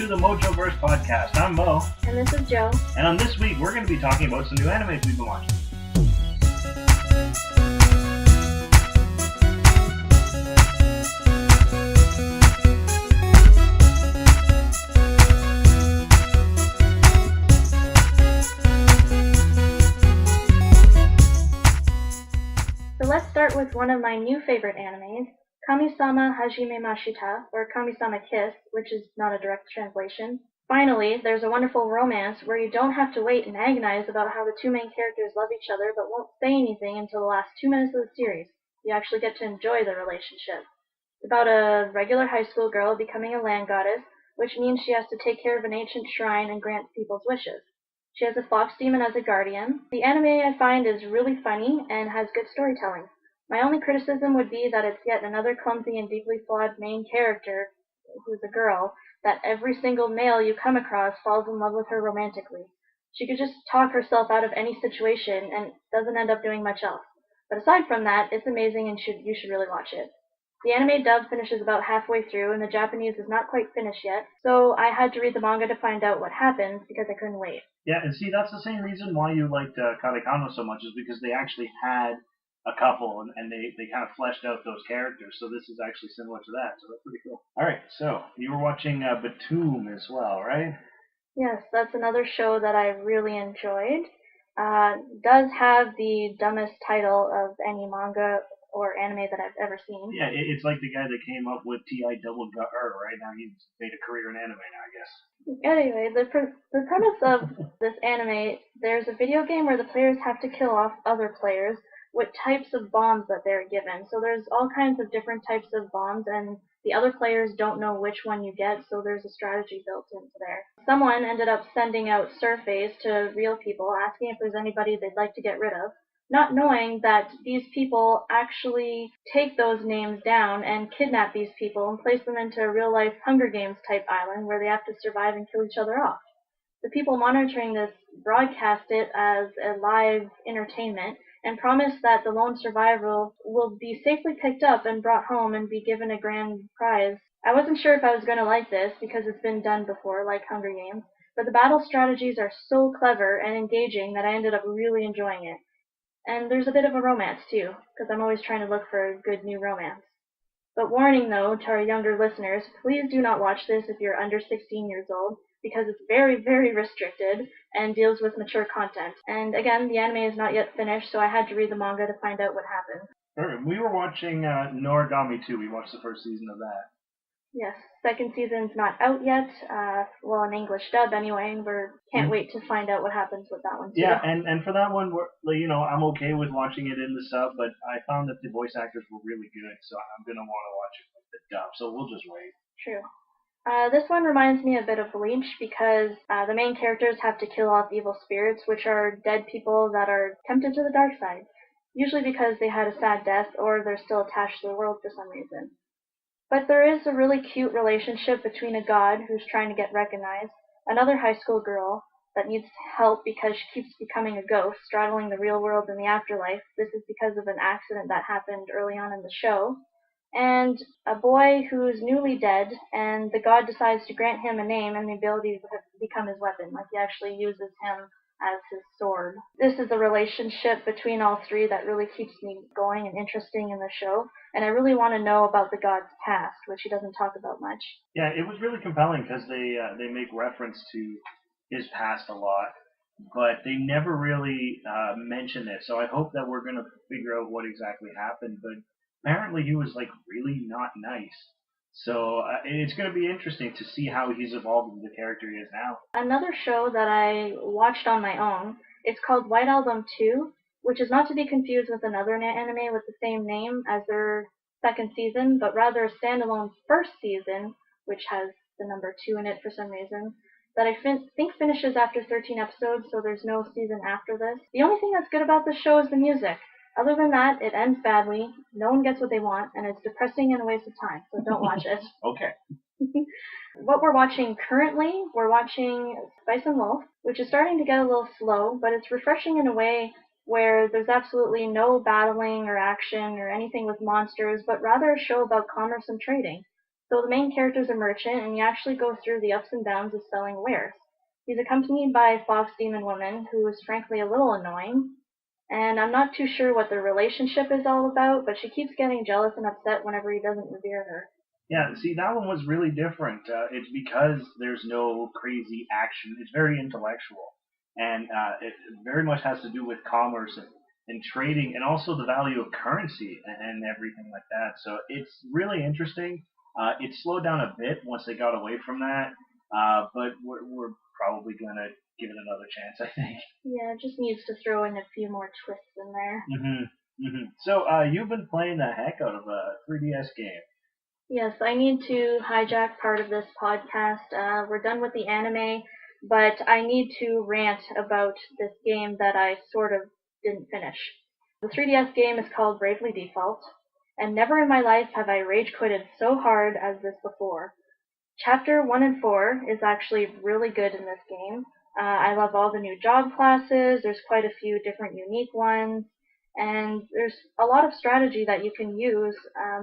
to the Mojoverse Podcast. I'm Mo. And this is Joe. And on this week, we're going to be talking about some new animes we've been watching. So let's start with one of my new favorite animes, Kami-sama Hajime Mashita, or Kami-sama Kiss, which is not a direct translation. Finally, there's a wonderful romance where you don't have to wait and agonize about how the two main characters love each other but won't say anything until the last 2 minutes of the series. You actually get to enjoy the relationship. It's about a regular high school girl becoming a land goddess, which means she has to take care of an ancient shrine and grant people's wishes. She has a fox demon as a guardian. The anime, I find, is really funny and has good storytelling. My only criticism would be that it's yet another clumsy and deeply flawed main character, who's a girl, that every single male you come across falls in love with her romantically. She could just talk herself out of any situation and doesn't end up doing much else. But aside from that, it's amazing and you should really watch it. The anime dub finishes about halfway through, and the Japanese is not quite finished yet, so I had to read the manga to find out what happens because I couldn't wait. Yeah, and see, that's the same reason why you liked Karekano so much, is because they actually had a couple, and they kind of fleshed out those characters, so this is actually similar to that, so that's pretty cool. Alright, so, you were watching Batum as well, right? Yes, that's another show that I really enjoyed. Does have the dumbest title of any manga or anime that I've ever seen. Yeah, it's like the guy that came up with T-I-double-G-R, right? Now he's made a career in anime now, I guess. Anyway, the premise of this anime, there's a video game where the players have to kill off other players with types of bombs that they're given. So there's all kinds of different types of bombs, and the other players don't know which one you get, so there's a strategy built into there. Someone ended up sending out surveys to real people asking if there's anybody they'd like to get rid of, not knowing that these people actually take those names down and kidnap these people and place them into a real-life Hunger Games type island where they have to survive and kill each other off. The people monitoring this broadcast it as a live entertainment and promise that the lone survivor will be safely picked up and brought home and be given a grand prize. I wasn't sure if I was going to like this because it's been done before, like Hunger Games, but the battle strategies are so clever and engaging that I ended up really enjoying it. And there's a bit of a romance too, because I'm always trying to look for a good new romance. But warning though, to our younger listeners, please do not watch this if you're under 16 years old, because it's very, very restricted and deals with mature content. And again, the anime is not yet finished, so I had to read the manga to find out what happened. Alright, we were watching Noragami 2. We watched the first season of that. Yes, second season's not out yet, well, in English dub anyway, and can't wait to find out what happens with that one too. Yeah, and for that one, I'm okay with watching it in the sub, but I found that the voice actors were really good, so I'm going to want to watch it with the dub, so we'll just wait. True. This one reminds me a bit of Bleach because the main characters have to kill off evil spirits, which are dead people that are tempted to the dark side, usually because they had a sad death or they're still attached to the world for some reason. But there is a really cute relationship between a god who's trying to get recognized, another high school girl that needs help because she keeps becoming a ghost, straddling the real world and the afterlife. This is because of an accident that happened early on in the show. And a boy who's newly dead, and the god decides to grant him a name and the ability to become his weapon. Like, he actually uses him as his sword. This is a relationship between all three that really keeps me going and interesting in the show, and I really want to know about the god's past, which he doesn't talk about much. Yeah, it was really compelling because they make reference to his past a lot, but they never really mention it, so I hope that we're going to figure out what exactly happened, but apparently he was, really not nice. So it's going to be interesting to see how he's evolved into the character he is now. Another show that I watched on my own, it's called White Album 2, which is not to be confused with another anime with the same name as their second season, but rather a standalone first season, which has the number 2 in it for some reason, that I think finishes after 13 episodes, so there's no season after this. The only thing that's good about this show is the music. Other than that, it ends badly, no one gets what they want, and it's depressing and a waste of time, so don't watch it. Okay. What we're watching currently, we're watching Spice and Wolf, which is starting to get a little slow, but it's refreshing in a way where there's absolutely no battling or action or anything with monsters, but rather a show about commerce and trading. So the main character is a merchant, and you actually go through the ups and downs of selling wares. He's accompanied by a fox demon woman who is frankly a little annoying, and I'm not too sure what their relationship is all about, but she keeps getting jealous and upset whenever he doesn't revere her. Yeah, see, that one was really different. It's because there's no crazy action. It's very intellectual, and it very much has to do with commerce and trading, and also the value of currency and everything like that. So it's really interesting. It slowed down a bit once they got away from that, but we're probably gonna give it another chance, I think. Yeah, it just needs to throw in a few more twists in there. So you've been playing the heck out of a 3DS game. Yes, I need to hijack part of this podcast. We're done with the anime, but I need to rant about this game that I sort of didn't finish. The 3DS game is called Bravely Default, and never in my life have I rage quitted so hard as this before. Chapter 1 and 4 is actually really good in this game. I love all the new job classes, there's quite a few different unique ones, and there's a lot of strategy that you can use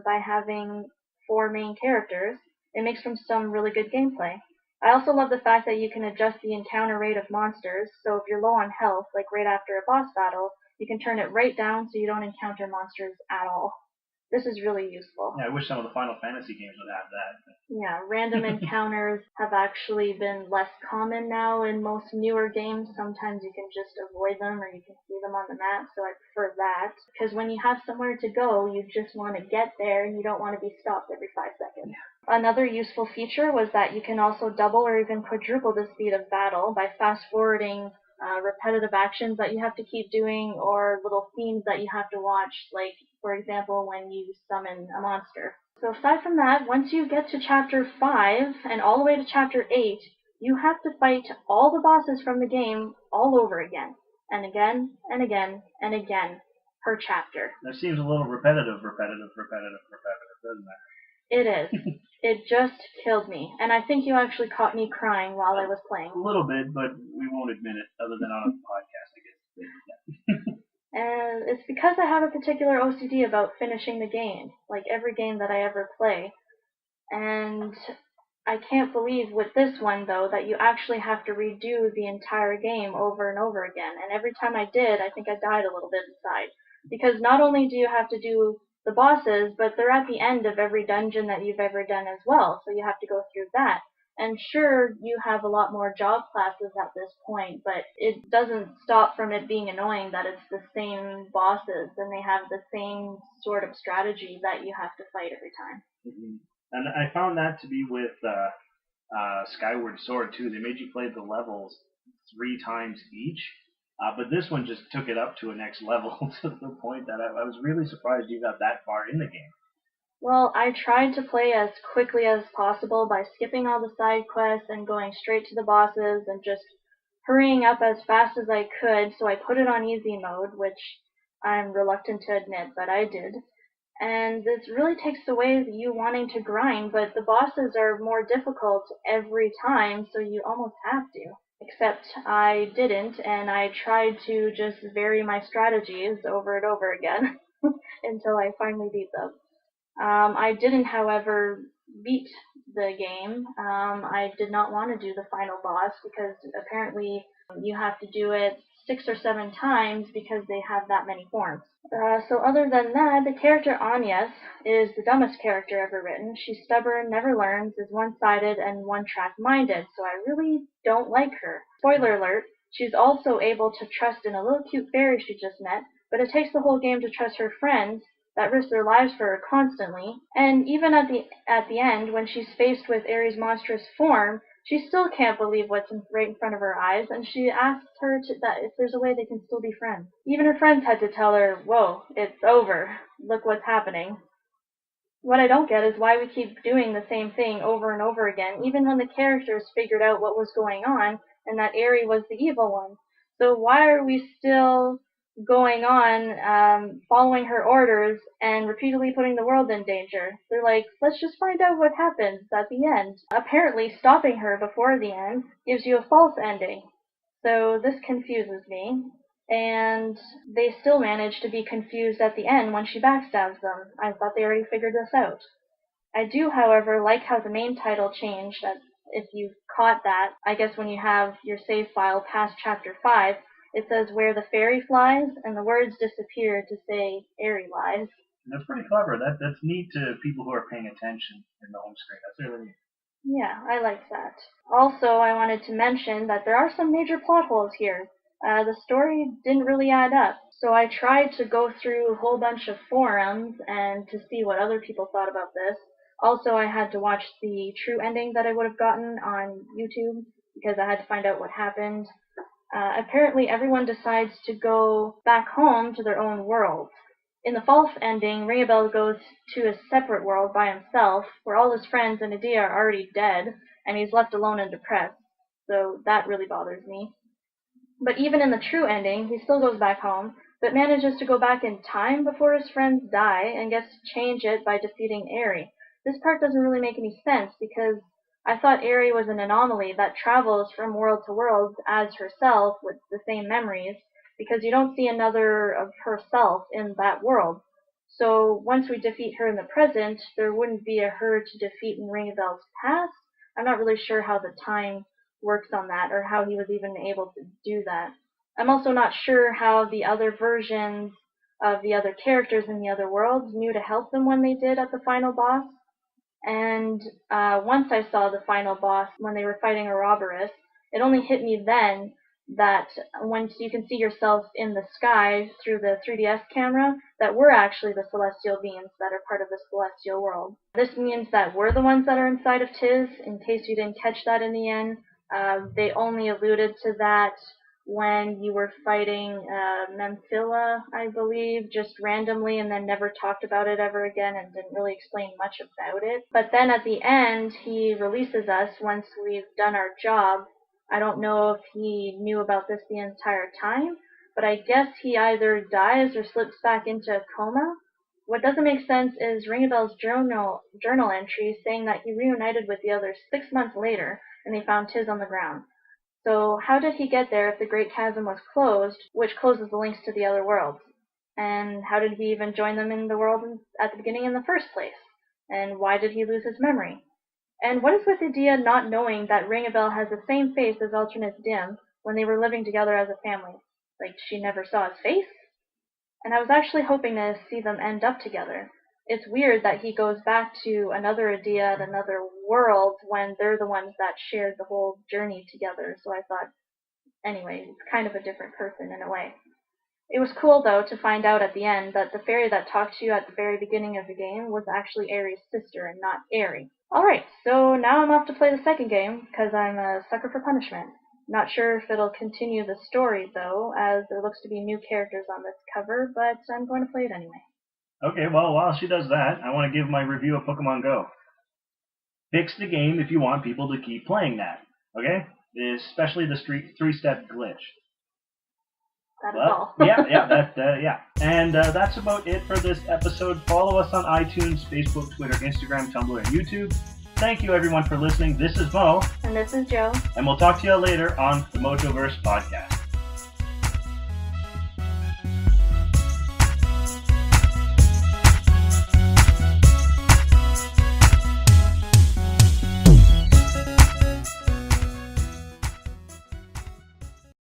by having 4 main characters. It makes for some really good gameplay. I also love the fact that you can adjust the encounter rate of monsters, so if you're low on health, like right after a boss battle, you can turn it right down so you don't encounter monsters at all. This is really useful. Yeah, I wish some of the Final Fantasy games would have that. Yeah, random encounters have actually been less common now in most newer games. Sometimes you can just avoid them or you can see them on the map, so I prefer that. Because when you have somewhere to go, you just want to get there and you don't want to be stopped every 5 seconds. Yeah. Another useful feature was that you can also double or even quadruple the speed of battle by fast-forwarding repetitive actions that you have to keep doing or little themes that you have to watch, like, for example, when you summon a monster. So aside from that, once you get to Chapter 5 and all the way to Chapter 8, you have to fight all the bosses from the game all over again, and again, and again, and again, per chapter. That seems a little repetitive, doesn't it? It is. It just killed me, and I think you actually caught me crying while I was playing. A little bit, but we won't admit it other than on a podcast, I guess. And it's because I have a particular OCD about finishing the game, like every game that I ever play. And I can't believe with this one, though, that you actually have to redo the entire game over and over again. And every time I did, I think I died a little bit inside. Because not only do you have to do the bosses, but they're at the end of every dungeon that you've ever done as well, so you have to go through that. And sure, you have a lot more job classes at this point, but it doesn't stop from it being annoying that it's the same bosses and they have the same sort of strategy that you have to fight every time. Mm-hmm. And I found that to be with Skyward Sword too. They made you play the levels 3 times each, but this one just took it up to a next level to the point that I was really surprised you got that far in the game. Well, I tried to play as quickly as possible by skipping all the side quests and going straight to the bosses and just hurrying up as fast as I could, so I put it on easy mode, which I'm reluctant to admit, but I did. And this really takes away you wanting to grind, but the bosses are more difficult every time, so you almost have to. Except I didn't, and I tried to just vary my strategies over and over again until I finally beat them. I didn't, however, beat the game. I did not want to do the final boss because apparently you have to do it 6 or 7 times because they have that many forms. So other than that, the character Agnes is the dumbest character ever written. She's stubborn, never learns, is one-sided, and one-track minded, so I really don't like her. Spoiler alert, she's also able to trust in a little cute fairy she just met, but it takes the whole game to trust her friends that risk their lives for her constantly, and even at the end, when she's faced with Ares' monstrous form, she still can't believe what's right in front of her eyes, and she asks her that if there's a way they can still be friends. Even her friends had to tell her, whoa, it's over, look what's happening. What I don't get is why we keep doing the same thing over and over again, even when the characters figured out what was going on, and that Ares was the evil one. So why are we still going on, following her orders and repeatedly putting the world in danger? They're like, let's just find out what happens at the end. Apparently, stopping her before the end gives you a false ending. So this confuses me. And they still manage to be confused at the end when she backstabs them. I thought they already figured this out. I do, however, like how the main title changed. That if you've caught that, I guess when you have your save file past chapter 5, it says where the fairy flies, and the words disappear to say airy lies. That's pretty clever. That's neat to people who are paying attention in the home screen. That's really neat. Yeah, I like that. Also, I wanted to mention that there are some major plot holes here. The story didn't really add up, so I tried to go through a whole bunch of forums and to see what other people thought about this. Also, I had to watch the true ending that I would have gotten on YouTube because I had to find out what happened. Apparently, everyone decides to go back home to their own world. In the false ending, Ringabel goes to a separate world by himself, where all his friends and Adia are already dead, and he's left alone and depressed. So that really bothers me. But even in the true ending, he still goes back home, but manages to go back in time before his friends die, and gets to change it by defeating Aerie. This part doesn't really make any sense, because I thought Aerie was an anomaly that travels from world to world as herself with the same memories, because you don't see another of herself in that world. So once we defeat her in the present, there wouldn't be a her to defeat in Ringabel's past. I'm not really sure how the time works on that, or how he was even able to do that. I'm also not sure how the other versions of the other characters in the other worlds knew to help them when they did at the final boss. And once I saw the final boss when they were fighting Ouroboros, it only hit me then that once you can see yourself in the sky through the 3DS camera, that we're actually the celestial beings that are part of the celestial world. This means that we're the ones that are inside of Tiz, in case you didn't catch that in the end. They only alluded to that when you were fighting Memphilla, I believe, just randomly, and then never talked about it ever again and didn't really explain much about it. But then at the end, he releases us once we've done our job. I don't know if he knew about this the entire time, but I guess he either dies or slips back into a coma. What doesn't make sense is Ringabel's journal entry saying that he reunited with the others 6 months later, and they found Tiz on the ground. So how did he get there if the Great Chasm was closed, which closes the links to the other worlds? And how did he even join them in the world at the beginning in the first place? And why did he lose his memory? And what is with Adia not knowing that Ringabel has the same face as Alternate Dim when they were living together as a family? Like, she never saw his face? And I was actually hoping to see them end up together. It's weird that he goes back to another Adia at another world when they're the ones that shared the whole journey together. So I thought, anyway, it's kind of a different person in a way. It was cool, though, to find out at the end that the fairy that talked to you at the very beginning of the game was actually Aerie's sister and not Aerie. Alright, so now I'm off to play the second game, because I'm a sucker for punishment. Not sure if it'll continue the story, though, as there looks to be new characters on this cover, but I'm going to play it anyway. Okay, well, while she does that, I want to give my review of Pokemon Go. Fix the game if you want people to keep playing that, okay? Especially the three-step glitch. That is all. Yeah. And that's about it for this episode. Follow us on iTunes, Facebook, Twitter, Instagram, Tumblr, and YouTube. Thank you, everyone, for listening. This is Mo. And this is Joe. And we'll talk to you later on the Mojoverse Podcast.